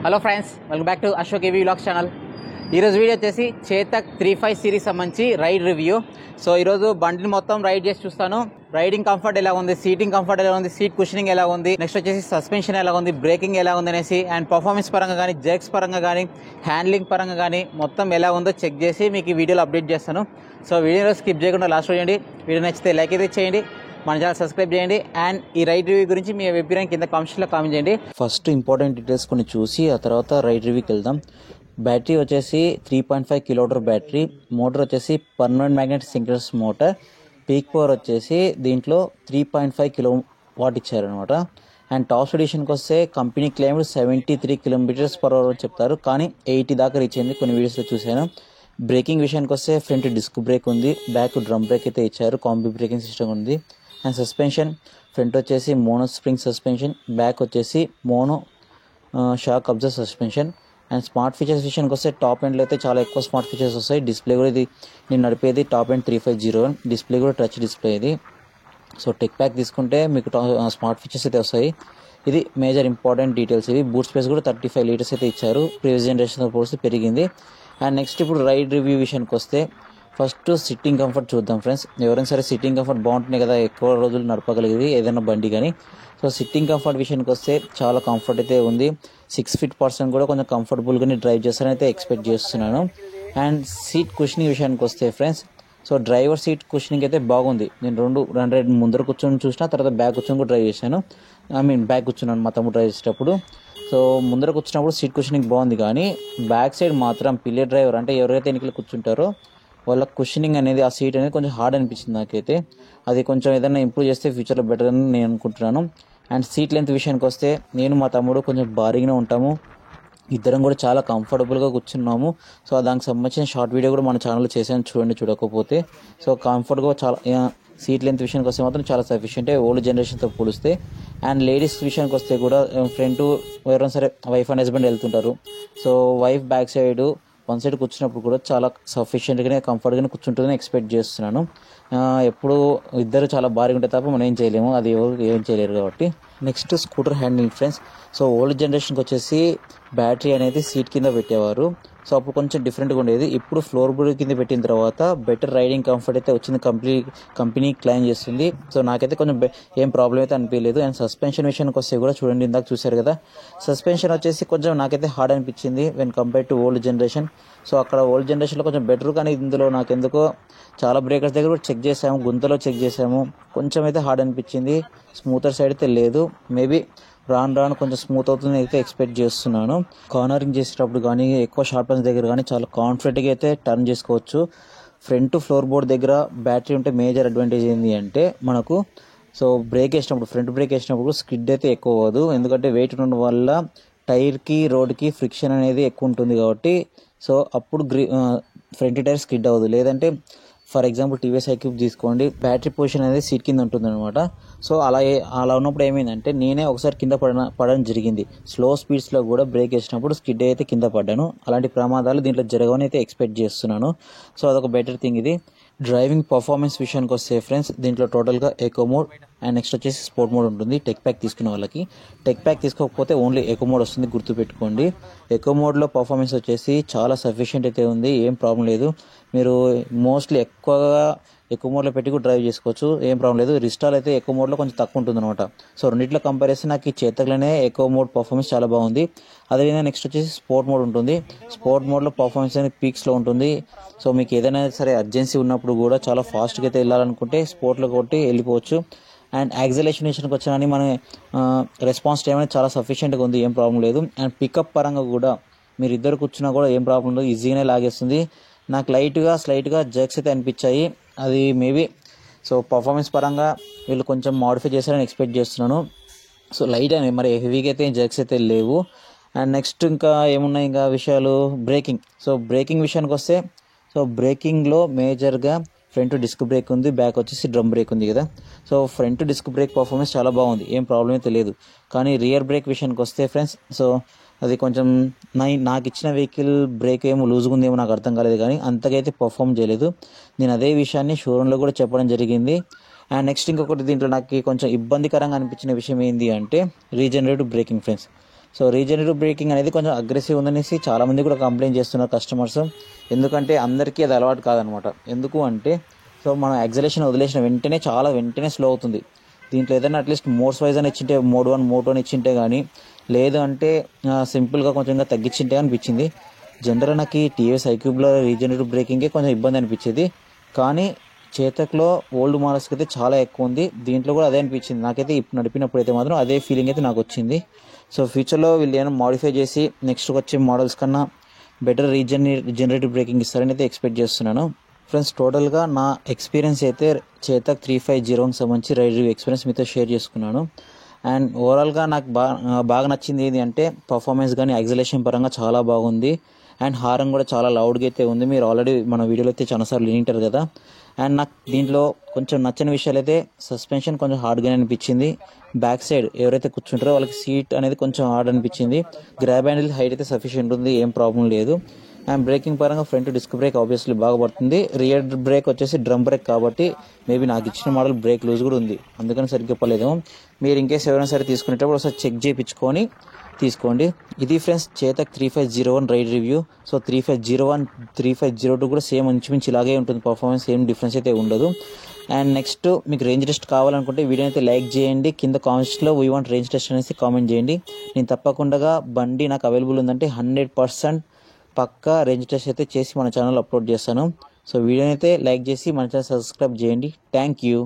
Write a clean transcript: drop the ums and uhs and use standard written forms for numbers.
Hello friends, welcome back to Ashok ఏవీ vlogs channel. ఈరోజు video వచ్చేసి చేతక్ 35 సిరీస్ సంబంధించి రైడ్ రివ్యూ. సో ఈరోజు బండిని మొత్తం రైడ్ చేసి చూస్తాను. రైడింగ్ కంఫర్ట్ ఎలా ఉంది, సీటింగ్ కంఫర్ట్ ఎలా ఉంది, సీట్ కుషనింగ్ ఎలా ఉంది, నెక్స్ట్ వచ్చేసి సస్పెన్షన్ ఎలా ఉంది, బ్రేకింగ్ ఎలా ఉంది అనేసి, అండ్ పర్ఫార్మెన్స్ పరంగా కానీ, జర్క్స్ పరంగా కానీ, హ్యాండ్లింగ్ పరంగా కానీ మొత్తం ఎలా ఉందో చెక్ చేసి మీకు ఈ వీడియోలో అప్డేట్ చేస్తాను. సో వీడియోలో స్కిప్ చేయకుండా లాస్ట్ చూడండి. వీడియో నచ్చితే లైక్ అయితే చేయండి, మన ఛానల్ సబ్స్క్రైబ్ చేయండి, అండ్ ఈ రైడ్ రివ్యూ గురించి మీ అభిప్రాయం కింద కామెంట్స్లో కామెంట్ చేయండి. ఫస్ట్ ఇంపార్టెంట్ డీటెయిల్స్ కొన్ని చూసి ఆ తర్వాత రైడ్ రివ్యూకి వెళ్దాం. బ్యాటరీ వచ్చేసి 3.5 కిలోమీటర్ బ్యాటరీ, మోటార్ వచ్చేసి permanent magnet synchronous motor, peak power వచ్చేసి దీంట్లో 3.5 కిలో వాట్ ఇచ్చారనమాట. అండ్ టాప్ స్పీడ్ విషయానికి వస్తే కంపెనీ క్లెయిమ్డ్ 73 km/h చెప్తారు, కానీ 80 దాకా రీచ్ అయింది కొన్ని వీడియోస్లో చూశాను. బ్రేకింగ్ విషయానికి వస్తే ఫ్రంట్ డిస్క్ బ్రేక్ ఉంది, బ్యాక్ డ్రమ్ బ్రేక్ అయితే ఇచ్చారు, కాంబీ బ్రేకింగ్ సిస్టమ్ ఉంది. అండ్ సస్పెన్షన్ ఫ్రంట్ వచ్చేసి మోనో స్ప్రింగ్ సస్పెన్షన్, బ్యాక్ వచ్చేసి mono shock absorb suspension. And smart features విషయానికి వస్తే టాప్ ఎండ్లో అయితే చాలా ఎక్కువ స్మార్ట్ ఫీచర్స్ వస్తాయి. డిస్ప్లే కూడా ఇది నేను నడిపేది టాప్ ఎండ్ 3501, డిస్ప్లే కూడా టచ్ డిస్ప్లే ఇది. సో టెక్ ప్యాక్ తీసుకుంటే మీకు స్మార్ట్ ఫీచర్స్ అయితే వస్తాయి. ఇది మేజర్ ఇంపార్టెంట్ డీటెయిల్స్ ఇవి. బూట్ స్పేస్ కూడా 35 లీటర్స్ అయితే ఇచ్చారు, ప్రీవియస్ జనరేషన్తో పోలిస్తే పెరిగింది. అండ్ నెక్స్ట్ ఇప్పుడు రైడ్ రివ్యూ విషయానికి వస్తే ఫస్ట్ సిట్టింగ్ కంఫర్ట్ చూద్దాం ఫ్రెండ్స్. ఎవరైనా సరే సిట్టింగ్ కంఫర్ట్ బాగుంటుంది కదా, ఎక్కువ రోజులు నడపగలిగేది ఏదైనా బండి కానీ. సో సిట్టింగ్ కంఫర్ట్ విషయానికి వస్తే చాలా కంఫర్ట్ అయితే ఉంది. 6 feet పర్సన్ కూడా కొంచెం కంఫర్టబుల్గానే డ్రైవ్ చేస్తారని అయితే ఎక్స్పెక్ట్ చేస్తున్నాను. అండ్ సీట్ కుషనింగ్ విషయానికి వస్తే friends, so driver seat cushioning అయితే బాగుంది. నేను రెండు ముందర కూర్చొని చూసిన, తర్వాత బ్యాక్ కూర్చొని కూడా డ్రైవ్ చేశాను. బ్యాక్ కూర్చున్నాను మా తమ్ముడు డ్రైవ్ చేసేటప్పుడు. సో ముందర కూర్చున్నప్పుడు సీట్ కుషనింగ్ బాగుంది, కానీ బ్యాక్ సైడ్ మాత్రం పిల్లర్ డ్రైవర్ అంటే ఎవరైతే వెనకాల కూర్చుంటారో వాళ్ళ కుషనింగ్ అనేది, ఆ సీట్ అనేది కొంచెం హార్డ్ అనిపించింది నాకైతే. అది కొంచెం ఏదైనా ఇంప్రూవ్ చేస్తే ఫ్యూచర్లో బెటర్ అని నేను అనుకుంటున్నాను. అండ్ సీట్ లెంత్ విషయానికి వస్తే నేను మా తమ్ముడు కొంచెం భారీగానే ఉంటాము, ఇద్దరం కూడా చాలా కంఫర్టబుల్గా కూర్చున్నాము. సో దానికి సంబంధించిన షార్ట్ వీడియో కూడా మన ఛానల్లో చేసాను, చూడండి చూడకపోతే. సో కంఫర్ట్గా చాలా సీట్ లెంత్ విషయానికి వస్తే మాత్రం చాలా సఫిషియంటే ఓల్డ్ జనరేషన్తో పోలిస్తే. అండ్ లేడీస్ విషయానికి వస్తే కూడా ఫ్రంట్ ఎవరైనా సరే వైఫ్ అండ్ హస్బెండ్ వెళ్తుంటారు, so wife back side one side కూర్చున్నప్పుడు కూడా చాలా సఫిషియెంట్గానే కంఫర్ట్గానే కూర్చుంటుందని ఎక్స్పెక్ట్ చేస్తున్నాను. ఎప్పుడు ఇద్దరు చాలా భారీగా ఉంటే తప్ప మనం ఏం చేయలేము, అది ఎవరు ఏం చేయలేరు కాబట్టి. Next scooter handle friends. So old జనరేషన్కి వచ్చేసి బ్యాటరీ అనేది సీట్ కింద పెట్టేవారు, సో అప్పుడు కొంచెం డిఫరెంట్గా ఉండేది. ఇప్పుడు ఫ్లోర్ బోర్డ్ కింద పెట్టిన తర్వాత బెటర్ రైడింగ్ కంఫర్ట్ అయితే వచ్చింది, కంపెనీ క్లెయిమ్ చేస్తుంది. సో నాకైతే కొంచెం ఏం ప్రాబ్లం అయితే అనిపించలేదు. అండ్ సస్పెన్షన్ విషయానికి వస్తే కూడా చూడండి, ఇందాక చూశారు కదా, సస్పెన్షన్ వచ్చేసి కొంచెం నాకైతే హార్డ్ అనిపించింది when compare to old generation. So అక్కడ ఓల్డ్ జనరేషన్లో కొంచెం బెటర్, కానీ ఇందులో నాకెందుకో చాలా బ్రేకర్స్ దగ్గర కూడా చెక్ చేసాము, గుంతలో చెక్ చేసాము, కొంచెం అయితే హార్డ్ అనిపించింది. స్మూతర్ సైడ్ అయితే లేదు, మేబీ రాను కొంచెం స్మూత్ అవుతుంది అయితే ఎక్స్పెక్ట్ చేస్తున్నాను. కార్నరింగ్ చేసేటప్పుడు కానీ, ఎక్కువ షార్ట్ టర్న్స్ దగ్గర కానీ చాలా కాన్ఫిడెంట్గా అయితే టర్న్ చేసుకోవచ్చు. ఫ్రంట్ ఫ్లోర్ బోర్డ్ దగ్గర బ్యాటరీ ఉంటే మేజర్ అడ్వాంటేజ్ ఏంటి అంటే మనకు, సో బ్రేక్ వేసినప్పుడు, ఫ్రంట్ బ్రేక్ వేసినప్పుడు స్కిడ్ అయితే ఎక్కువ అవ్వదు, ఎందుకంటే వెయిట్ ఉండడం వల్ల టైర్కి రోడ్కి ఫ్రిక్షన్ అనేది ఎక్కువ ఉంటుంది కాబట్టి. సో అప్పుడు ఫ్రంట్ టైర్ స్కిడ్ అవ్వదు. లేదంటే ఫర్ ఎగ్జాంపుల్ టీవీఎస్ ఐక్యూబ్ తీసుకోండి, బ్యాటరీ పొజిషన్ అనేది సీట్ కింద ఉంటుంది అనమాట. సో అలా ఉన్నప్పుడు ఏమైందంటే నేనే ఒకసారి కింద పడడం జరిగింది. స్లో స్పీడ్స్లో కూడా బ్రేక్ వేసినప్పుడు స్కిడ్ అయితే కింద పడ్డాను. అలాంటి ప్రమాదాలు దీంట్లో జరగవని అయితే ఎక్స్పెక్ట్ చేస్తున్నాను. సో అదొక బెటర్ థింగ్ ఇది. డ్రైవింగ్ పర్ఫార్మెన్స్ విషయానికి వస్తే ఫ్రెండ్స్, దీంట్లో టోటల్గా ఎకో మోడ్ అండ్ నెక్స్ట్ వచ్చేసి స్పోర్ట్ మోడ్ ఉంటుంది. టెక్ ప్యాక్ తీసుకునే వాళ్ళకి, టెక్ ప్యాక్ తీసుకోకపోతే ఓన్లీ ఎకో మోడ్ వస్తుంది, గుర్తుపెట్టుకోండి. ఎకో మోడ్లో పర్ఫార్మెన్స్ వచ్చేసి చాలా సఫిషియంట్ అయితే ఉంది, ఏం ప్రాబ్లం లేదు. మీరు మోస్ట్లీ ఎక్కువగా ఎక్కువ మోడ్లో పెట్టి కూడా డ్రైవ్ చేసుకోవచ్చు, ఏం ప్రాబ్లం లేదు. రిస్టాల్ అయితే ఎక్కువ మోడ్లో కొంచెం తక్కువ ఉంటుంది అనమాట. సో రెండింటిలో కంపేర్ చేస్తే నాకు ఈ చేతక్లోనే ఎక్కువ మోడ్ పర్ఫార్మెన్స్ చాలా బాగుంది. అదేవిధంగా నెక్స్ట్ వచ్చేసి స్పోర్ట్ మోడ్ ఉంటుంది. స్పోర్ట్ మోడ్లో పర్ఫార్మెన్స్ అనేది పీక్స్లో ఉంటుంది. సో మీకు ఏదైనా సరే అర్జెన్సీ ఉన్నప్పుడు కూడా చాలా ఫాస్ట్గా అయితే వెళ్ళాలనుకుంటే స్పోర్ట్లో కొట్టి వెళ్ళిపోవచ్చు. అండ్ యాక్సిలరేషన్ విషయానికి వచ్చినా మన రెస్పాన్స్ టైం అనేది చాలా సఫిషియెంట్గా ఉంది, ఏం ప్రాబ్లం లేదు. అండ్ పికప్ పరంగా కూడా మీరు ఇద్దరు కూర్చున్నా కూడా ఏం ప్రాబ్లం లేదు, ఈజీగానే లాగేస్తుంది. నాకు స్లైట్గా జర్క్స్ అయితే అనిపించాయి, అది మేబీ సో పర్ఫార్మెన్స్ పరంగా వీళ్ళు కొంచెం మాడిఫై చేశారని ఎక్స్పెక్ట్ చేస్తున్నాను. సో లైట్ అని మరి హెవీగా అయితే జర్క్స్ అయితే లేవు. అండ్ నెక్స్ట్ ఇంకా ఏమున్నాయి ఇంకా విషయాలు, బ్రేకింగ్ విషయానికి వస్తే, సో బ్రేకింగ్లో మేజర్గా ఫ్రంట్ డిస్క్ బ్రేక్ ఉంది, బ్యాక్ వచ్చేసి డ్రమ్ బ్రేక్ ఉంది కదా. So front disc brake performance చాలా బాగుంది, ఏం ప్రాబ్లం అయితే లేదు. కానీ రియర్ బ్రేక్ విషయానికి వస్తే ఫ్రెండ్స్, సో అది కొంచెం నాకు ఇచ్చిన వెహికల్ బ్రేక్ ఏమో లూజ్గా ఉందేమో నాకు అర్థం కాలేదు, కానీ అంతకైతే పర్ఫామ్ చేయలేదు. నేను అదే విషయాన్ని షోరూంలో కూడా చెప్పడం జరిగింది. అండ్ నెక్స్ట్ ఇంకొకటి దీంట్లో నాకు కొంచెం ఇబ్బందికరంగా అనిపించిన విషయం ఏంటి అంటే regenerative braking friends. So regenerative braking అనేది కొంచెం అగ్రెసివ్ ఉందనేసి చాలామంది కూడా కంప్లైంట్ చేస్తున్నారు కస్టమర్స్. ఎందుకంటే అందరికీ అది అలవాటు కాదనమాట. ఎందుకు అంటే సో మనం ఎగ్జలేషన్ వదిలేసిన వెంటనే స్లో అవుతుంది. దీంట్లో ఏదైనా అట్లీస్ట్ మోడ్స్ వైజ్ అని ఇచ్చింటే మోడ్ 1 మోడ్ 2 ఇచ్చింటే కానీ, లేదు అంటే సింపుల్గా కొంచెం తగ్గించింటే అనిపించింది. జనరల్గా నాకు టీవీఎస్ ఐక్యూబ్లో రీజనరేటివ్ బ్రేకింగే కొంచెం ఇబ్బంది అనిపించేది. కానీ చేతక్లో ఓల్డ్ మోడల్స్కి అయితే చాలా ఎక్కువ ఉంది. దీంట్లో కూడా అదే అనిపించింది నాకైతే. ఇప్పుడు నడిపినప్పుడు అయితే మాత్రం అదే ఫీలింగ్ అయితే నాకు వచ్చింది. సో ఫ్యూచర్లో వీళ్ళు ఏమైనా మాడిఫై చేసి నెక్స్ట్ వచ్చే మోడల్స్ కన్నా బెటర్ రీజనరేటివ్ బ్రేకింగ్ ఇస్తారని అయితే ఎక్స్పెక్ట్ చేస్తున్నాను. ఫ్రెండ్స్, టోటల్గా నా ఎక్స్పీరియన్స్ అయితే చేతక్ 350కి సంబంధించి రైడ్ రివ్యూ ఎక్స్పీరియన్స్ మీతో షేర్ చేసుకున్నాను. అండ్ ఓవరాల్గా నాకు బాగా నచ్చింది ఏంటి అంటే పర్ఫార్మెన్స్ కానీ యాక్సిలరేషన్ పరంగా చాలా బాగుంది. అండ్ హారం కూడా చాలా లౌడ్గా అయితే ఉంది. మీరు ఆల్రెడీ మన వీడియోలో అయితే చాలాసార్లు వింటారు కదా. అండ్ నాకు దీంట్లో కొంచెం నచ్చని విషయాలు అయితే సస్పెన్షన్ కొంచెం హార్డ్గానే అనిపించింది. బ్యాక్ సైడ్ ఎవరైతే కూర్చుంటారో వాళ్ళకి సీట్ అనేది కొంచెం హార్డ్ అనిపించింది. గ్రాబ్ హ్యాండిల్ హైట్ అయితే సఫిషియెంట్ ఉంది, ఏం ప్రాబ్లం లేదు. అండ్ బ్రేకింగ్ పరంగా ఫ్రంట్ డిస్క్ బ్రేక్ ఆబ్వియస్లీ బాగా పడుతుంది. రియర్ బ్రేక్ వచ్చేసి డ్రమ్ బ్రేక్ కాబట్టి మేబీ నాకు ఇచ్చిన మోడల్ బ్రేక్ లూజ్ కూడా ఉంది, అందుకని సరిగ్గా పర్లేదు. మీరు ఇంకేస్ ఎవరైనా సరే తీసుకునేటప్పుడు ఒకసారి చెక్ చేయించుకొని తీసుకోండి. ఇది friends Chetak 3501 ride review. So 3501 3502 కూడా సేమ్ ఇంచుమించు ఇలాగే ఉంటుంది పర్ఫార్మెన్స్, ఏం డిఫరెన్స్ అయితే ఉండదు. అండ్ నెక్స్ట్ మీకు రేంజ్ టెస్ట్ కావాలనుకుంటే వీడియో అయితే లైక్ చేయండి, కింద కామెంట్స్లో వీ వాంట్ రేంజ్ టెస్ట్ అనేసి కామెంట్ చేయండి. నేను తప్పకుండా బండి నాకు అవైలబుల్ ఉందంటే 100% పక్కా రేంజ్ టెస్ట్ అయితే చేసి మన ఛానల్ అప్లోడ్ చేస్తాను. సో వీడియోని అయితే లైక్ చేసి మన ఛానల్ సబ్స్క్రైబ్ చేయండి. Thank you.